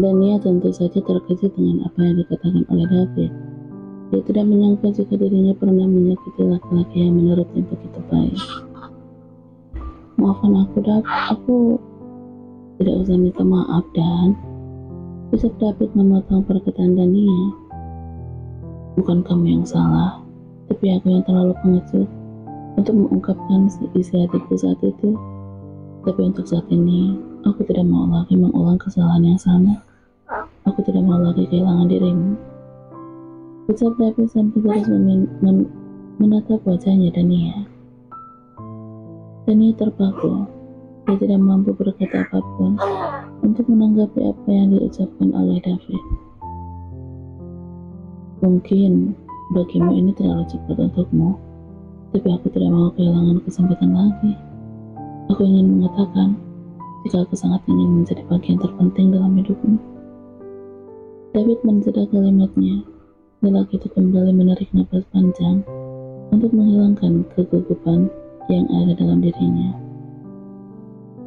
Dan Nia tentu saja terkejut dengan apa yang dikatakan oleh David. Dia tidak menyangka jika dirinya pernah menyakiti laki-laki yang menurutnya begitu baik. Maafkan aku, Dap. Aku tidak usah minta maaf, Dan. Ucap David memotong perkataan Dania. Bukan kamu yang salah, tapi aku yang terlalu pengecut untuk mengungkapkan isi hatiku saat itu. Tapi untuk saat ini, aku tidak mau lagi mengulang kesalahan yang sama. Aku tidak mau lagi kehilangan dirimu. Ucap David sampai terus menatap wajahnya Dania. Dania terpaku. Dia tidak mampu berkata apapun untuk menanggapi apa yang diucapkan oleh David. Mungkin bagimu ini terlalu cepat untukmu, tapi aku tidak mau kehilangan kesempatan lagi. Aku ingin mengatakan, jika aku sangat ingin menjadi bagian terpenting dalam hidupmu. David menjeda kalimatnya. Lelaki itu kembali menarik napas panjang untuk menghilangkan kegugupan yang ada dalam dirinya.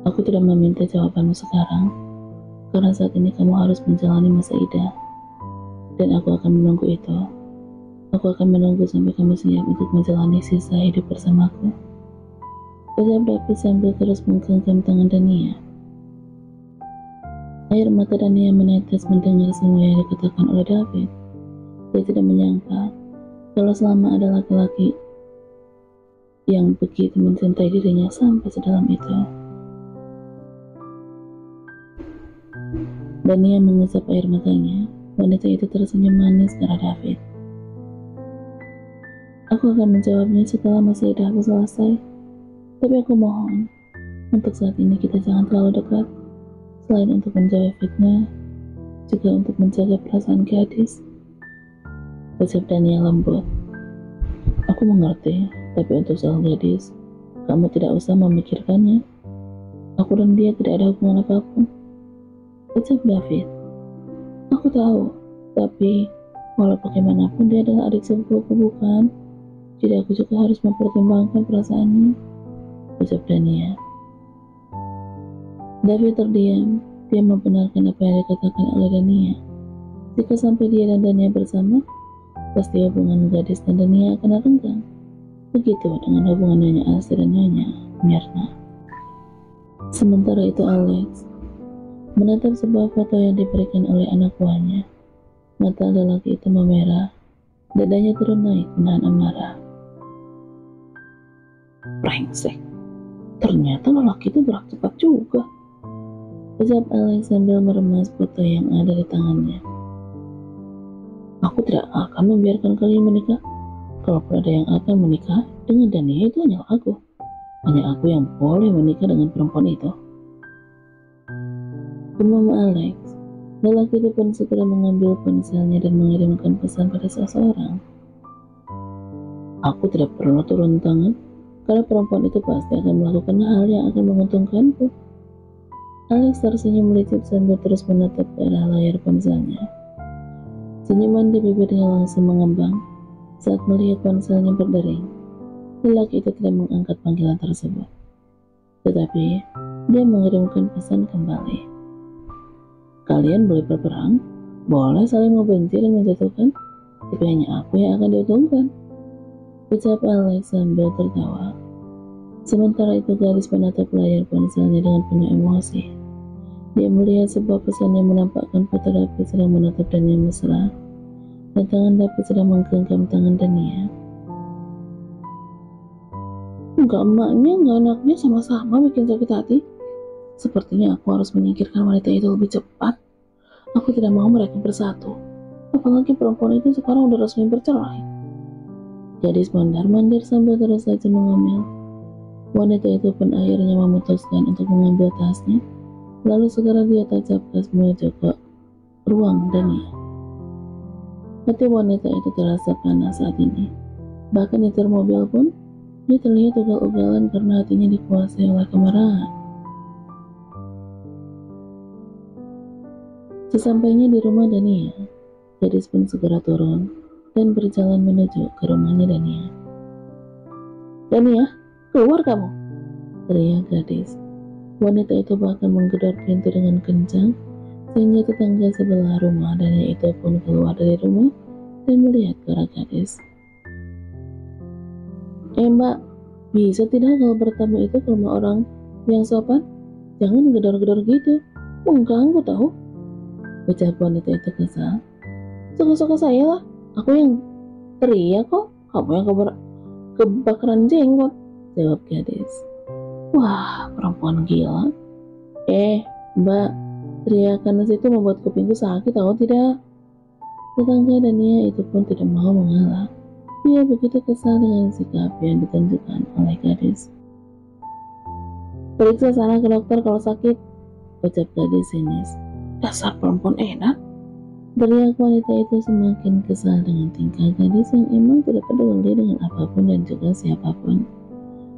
Aku tidak meminta jawabanmu sekarang, karena saat ini kamu harus menjalani masa idah, dan aku akan menunggu itu. Aku akan menunggu sampai kamu siap untuk menjalani sisa hidup bersamaku. Ucap David sambil terus menggenggam tangan Dania. Air mata Dania menetes mendengar semua yang dikatakan oleh David. Dia tidak menyangka kalau selama ada laki-laki yang begitu mencintai dirinya sampai sedalam itu. Dania mengusap air matanya. Wanita itu tersenyum manis ke arah David. Aku akan menjawabnya setelah masa idahku selesai. Tapi aku mohon, untuk saat ini kita jangan terlalu dekat. Selain untuk menjauhi fitnah, juga untuk menjaga perasaan gadis. Ucap Dania lembut. Aku mengerti, tapi untuk soal gadis, kamu tidak usah memikirkannya. Aku dan dia tidak ada hubungan apapun. Ucap David. Aku tahu, tapi walau bagaimanapun dia adalah adik sepupuku, bukan? Jadi aku juga harus mempertimbangkan perasaannya. Ucap Dania. David terdiam. Dia membenarkan apa yang dikatakan oleh Dania. Jika sampai dia dan Dania bersama, pasti hubungan gadis dan Dania akan renggang. Begitu dengan hubungan Nyonya Astrid dan Nyonya Myrna. Sementara itu Alex menatap sebuah foto yang diberikan oleh anak buahnya. Mata lelaki itu memerah, dadanya turun naik menahan amarah. Brengsek, ternyata lelaki itu gerak cepat juga. Ucap Alex sambil meremas foto yang ada di tangannya. Aku tidak akan membiarkan kalian menikah. Kalaupun ada yang akan menikah dengan Dania, itu hanyalah aku. Hanya aku yang boleh menikah dengan perempuan itu. Gumam Alex. Lelaki itu pun segera mengambil ponselnya dan mengirimkan pesan pada seseorang. Aku tidak perlu turun tangan, karena perempuan itu pasti akan melakukan hal yang akan menguntungkanku. Alex tersenyum melicip sambil terus menatap ke arah layar ponselnya. Senyuman di bibirnya langsung mengembang saat melihat ponselnya berdering. Lelaki itu tidak mengangkat panggilan tersebut, tetapi dia mengirimkan pesan kembali. Kalian boleh berperang, boleh saling membenci dan menjatuhkan, tapi hanya aku yang akan diuntungkan. Ucap Alex sambil tertawa. Sementara itu gadis menatap layar ponselnya dengan penuh emosi. Dia melihat sebuah pesan yang menampakkan foto David sedang menatap Dania mesra, dan tangan David sedang menggenggam tangan Dania. Enggak emaknya, enggak anaknya sama-sama bikin sakit hati. Sepertinya aku harus menyingkirkan wanita itu lebih cepat. Aku tidak mau mereka bersatu. Apalagi perempuan itu sekarang udah resmi bercerai. Gadis mondar-mandir sambil terus saja mengomel. Wanita itu pun akhirnya memutuskan untuk mengambil tasnya, lalu segera dia tancap gas menuju ke ruang Dania. Hati wanita itu terasa panas saat ini. Bahkan nyetir mobil pun, dia terlihat ugal-ugalan karena hatinya dikuasai oleh kemarahan. Sesampainya di rumah Dania, gadis pun segera turun dan berjalan menuju ke rumahnya Dania. Dania, keluar kamu! Teriak gadis. Wanita itu bahkan menggedor pintu dengan kencang sehingga tetangga sebelah rumah dan itu pun keluar dari rumah dan melihat ke arah gadis. Mbak, bisa tidak kalau bertamu itu ke rumah orang yang sopan? Jangan gedor-gedor gitu, mengganggu tahu, ucap wanita itu kesal. Suka-suka saya lah, aku yang teriak kok, kamu yang kebakaran jenggot, jawab gadis. Wah, perempuan gila. Mbak, teriakan itu membuat kupingku sakit tahu tidak? Tetangga Dania itu pun tidak mau mengalah. Dia begitu kesal dengan sikap yang ditunjukkan oleh gadis. Periksa sana ke dokter kalau sakit, ucap gadis sinis. Dasar perempuan enak. Teriak wanita itu semakin kesal dengan tingkah gadis yang emang tidak peduli dengan apapun dan juga siapapun.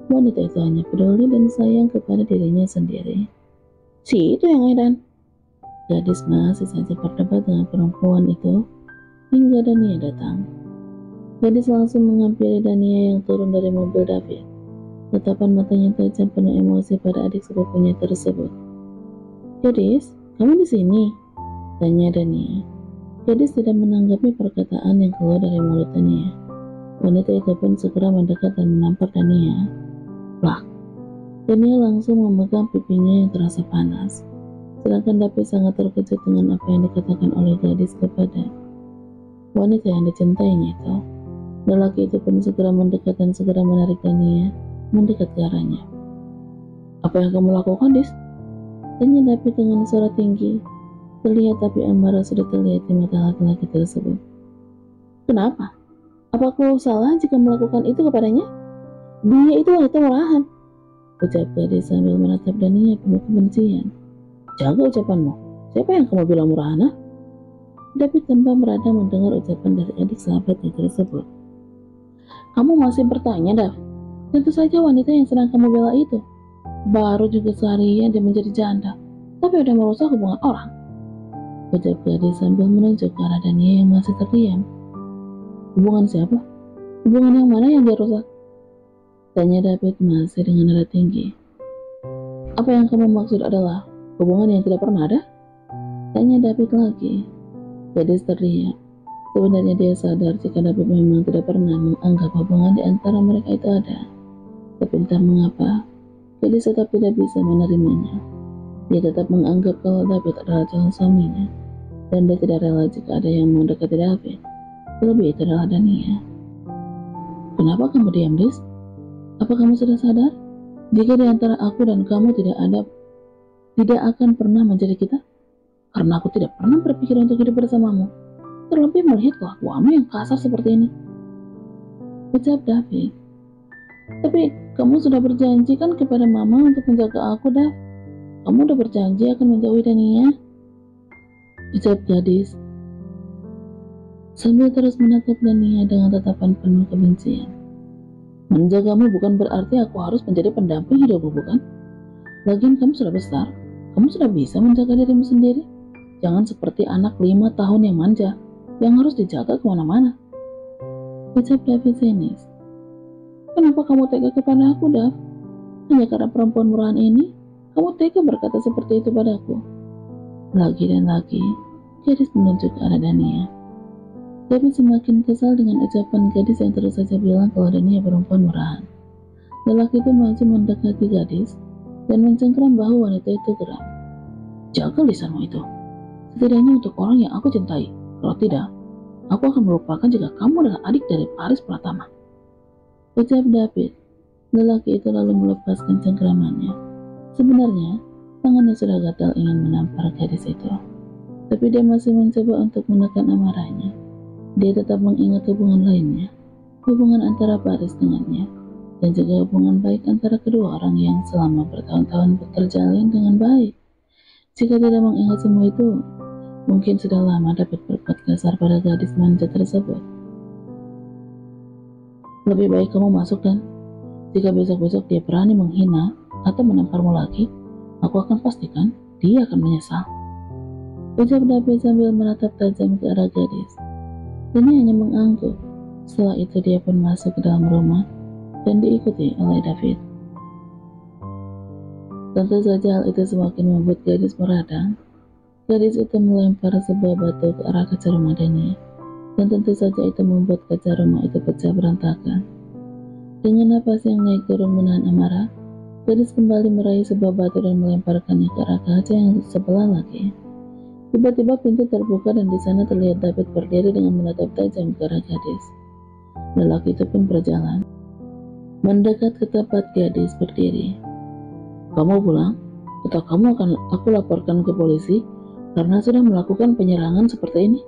Wanita itu hanya peduli dan sayang kepada dirinya sendiri. Si itu yang edan. Gadis masih saja berdebat dengan perempuan itu hingga Dania datang. Gadis langsung menghampiri Dania yang turun dari mobil David. Tatapan matanya tajam penuh emosi pada adik sepupunya tersebut. Gadis, kamu di sini? Tanya Dania. Gadis tidak menanggapi perkataan yang keluar dari mulut Dania. Wanita itu pun segera mendekat dan menampar Dania. Plak. Dania langsung memegang pipinya yang terasa panas. Sedangkan David sangat terkejut dengan apa yang dikatakan oleh gadis kepada wanita yang dicintainya itu. Lelaki itu pun segera mendekat dan segera menarik Dania mendekat ke arahnya. Apa yang kamu lakukan, Dis? Tanya David dengan suara tinggi. Terlihat api amarah sudah terlihat di mata laki-laki tersebut. Kenapa? Apa aku salah jika melakukan itu kepadanya? Dia itu wanita murahan, ucap gadis sambil menatap Dania penuh kebencian. Jaga ucapanmu. Siapa yang kamu bilang murahan? David tanpa merada mendengar ucapan dari adik sahabatnya tersebut. Kamu masih bertanya, Dav? Tentu saja wanita yang sedang kamu bela itu. Baru juga seharian dia menjadi janda, tapi udah merusak hubungan orang. Ucap gadis sambil menunjuk ke arah Dania yang masih terdiam. Hubungan siapa? Hubungan yang mana yang dia rusak? Tanya David masih dengan nada tinggi. Apa yang kamu maksud adalah hubungan yang tidak pernah ada? Tanya David lagi. Gadis terdiam. Sebenarnya dia sadar jika David memang tidak pernah menganggap hubungan di antara mereka itu ada. Tapi entah mengapa, gadis tetap tidak bisa menerimanya. Dia tetap menganggap kalau David adalah calon suaminya, dan dia tidak rela jika ada yang mendekati David. Terlebih itu adalah Dania. Kenapa kamu diam, Dis? Apa kamu sudah sadar? Jika di antara aku dan kamu tidak akan pernah menjadi kita? Karena aku tidak pernah berpikir untuk hidup bersamamu. Terlebih melihat kelakuanmu yang kasar seperti ini, ucap David. Tapi kamu sudah berjanji kan kepada mama untuk menjaga aku, Dav? Kamu udah berjanji akan menjauhi Dania, ucap gadis sambil terus menatap Dania dengan tatapan penuh kebencian. Menjagamu bukan berarti aku harus menjadi pendamping hidupmu, bukan? Lagian kamu sudah besar, kamu sudah bisa menjaga dirimu sendiri. Jangan seperti anak 5 tahun yang manja, yang harus dijaga kemana-mana, ucap David sinis. Kenapa kamu tega kepada aku, Dav? Hanya karena perempuan murahan ini, kamu tega berkata seperti itu padaku. Lagi dan lagi, gadis menunjuk ke arah Dania. David semakin kesal dengan ucapan gadis yang terus saja bilang kalau Dania perempuan murahan. Lelaki itu maju mendekati gadis dan mencengkeram bahu wanita itu geram. Jaga lisanmu itu, setidaknya untuk orang yang aku cintai. Kalau tidak, aku akan melupakan jika kamu adalah adik dari Paris Pratama, ucap David. Lelaki itu lalu melepaskan cengkeramannya. Sebenarnya, tangannya sudah gatal ingin menampar gadis itu. Tapi dia masih mencoba untuk menekan amarahnya. Dia tetap mengingat hubungan lainnya, hubungan antara Paris dengannya, dan juga hubungan baik antara kedua orang yang selama bertahun-tahun terjalin dengan baik. Jika tidak mengingat semua itu, mungkin sudah lama David berbuat kasar pada gadis manja tersebut. Lebih baik kamu masuk dan jika besok-besok dia berani menghina atau menamparmu lagi, aku akan pastikan dia akan menyesal, ucap David sambil menatap tajam ke arah gadis. Dia hanya mengangguk. Setelah itu dia pun masuk ke dalam rumah dan diikuti oleh David. Tentu saja hal itu semakin membuat gadis meradang. Gadis itu melempar sebuah batu ke arah kaca rumah Dania, dan tentu saja itu membuat kaca rumah itu pecah berantakan. Dengan napas yang naik turun menahan amarah, gadis kembali meraih sebuah batu dan melemparkannya ke arah kaca yang sebelah lagi. Tiba-tiba pintu terbuka dan di sana terlihat David berdiri dengan menatap tajam ke arah gadis. Lelaki itu pun berjalan, mendekat ke tempat gadis berdiri. "Kamu pulang? Atau kamu akan aku laporkan ke polisi karena sudah melakukan penyerangan seperti ini?"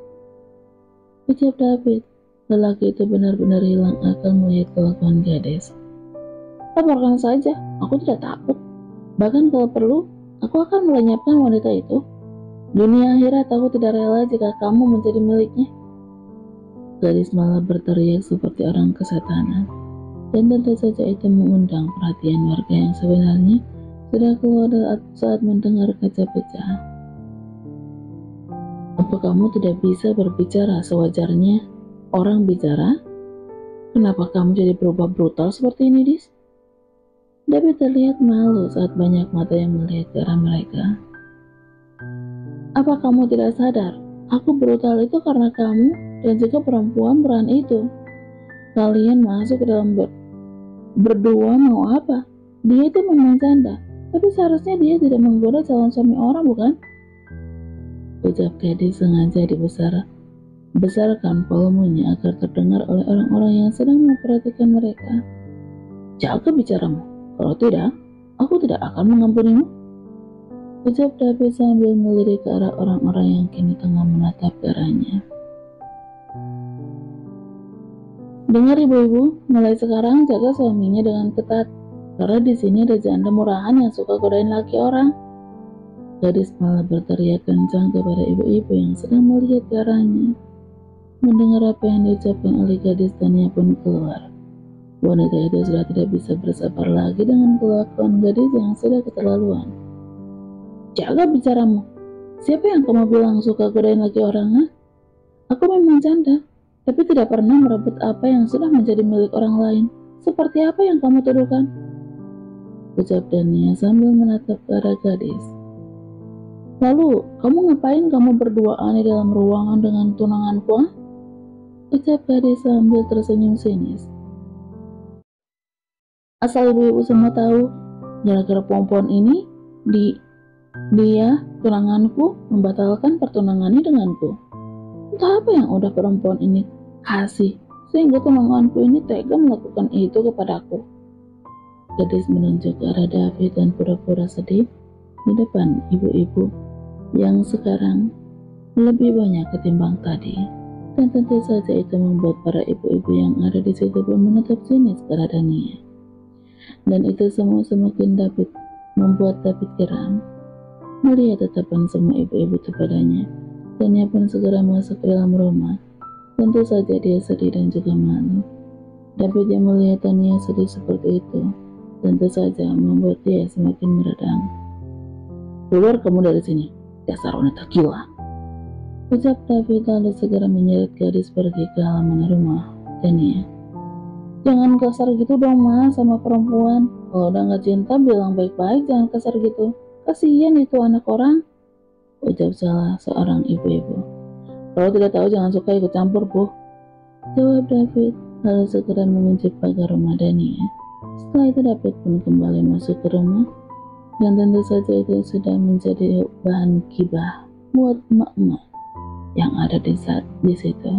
ucap David. Lelaki itu benar-benar hilang akal melihat kelakuan gadis. "Laporkan saja, aku tidak takut. Bahkan kalau perlu, aku akan melenyapkan wanita itu. Dunia akhirat aku tidak rela jika kamu menjadi miliknya." Gadis malah berteriak seperti orang kesetanan, dan tentu saja itu mengundang perhatian warga yang sebenarnya sudah keluar saat mendengar kaca pecah. "Apa kamu tidak bisa berbicara sewajarnya orang bicara? Kenapa kamu jadi berubah brutal seperti ini, Dis?" David terlihat malu saat banyak mata yang melihat ke arah mereka. "Apa kamu tidak sadar? Aku brutal itu karena kamu dan juga perempuan berani itu. Kalian masuk ke dalam berdua mau apa? Dia itu memang janda, tapi seharusnya dia tidak menggoda calon suami orang, bukan?" ucap gadis sengaja dibesarkan volumenya agar terdengar oleh orang-orang yang sedang memperhatikan mereka. "Jaga bicaramu, kalau tidak, aku tidak akan mengampunimu," ucap David sambil melirik ke arah orang-orang yang kini tengah menatap ke arahnya. "Dengar ibu-ibu, mulai sekarang jaga suaminya dengan ketat, karena di sini ada janda murahan yang suka godain laki orang." Gadis malah berteriak kencang kepada ibu-ibu yang sedang melihat ke arahnya. Mendengar apa yang diucapkan oleh gadis, Tania pun keluar. Wanita itu sudah tidak bisa bersabar lagi dengan kelakuan gadis yang sudah keterlaluan. "Jaga bicaramu. Siapa yang kamu bilang suka godain laki orang, ha? Aku memang janda, tapi tidak pernah merebut apa yang sudah menjadi milik orang lain. Seperti apa yang kamu tuduhkan?" ucap Dania sambil menatap ke arah gadis. "Lalu, kamu ngapain kamu berduaan di dalam ruangan dengan tunanganku, ha?" ucap gadis sambil tersenyum sinis. "Asal ibu-ibu semua tahu, gara-gara perempuan ini, dia, tunanganku, membatalkan pertunangannya denganku. Entah apa yang udah perempuan ini kasih, sehingga tunanganku ini tega melakukan itu kepadaku." Gadis menunjuk ke arah David dan pura-pura sedih di depan ibu-ibu yang sekarang lebih banyak ketimbang tadi. Dan tentu saja itu membuat para ibu-ibu yang ada di situ pun menatap sinis ke arah Dania. Dan itu semua semakin membuat David geram melihat tatapan semua ibu-ibu kepadanya. Dania pun segera masuk ke dalam rumah. Tentu saja dia sedih dan juga malu. David yang melihat Dania sedih seperti itu tentu saja membuat dia semakin meredam. "Keluar kamu dari sini, dasar wanita gila," ucap David lalu segera menyeret gadis pergi ke halaman rumah Dania. "Jangan kasar gitu dong, Mas, sama perempuan. Kalau udah gak cinta bilang baik-baik, jangan kasar gitu. Kasihan itu anak orang," ucap salah seorang ibu-ibu. "Kalau tidak tahu jangan suka ikut campur, Bu," jawab David lalu segera mengunci pagar rumah Dania. Setelah itu David pun kembali masuk ke rumah, dan tentu saja itu sudah menjadi bahan gibah buat emak-emak yang ada di situ.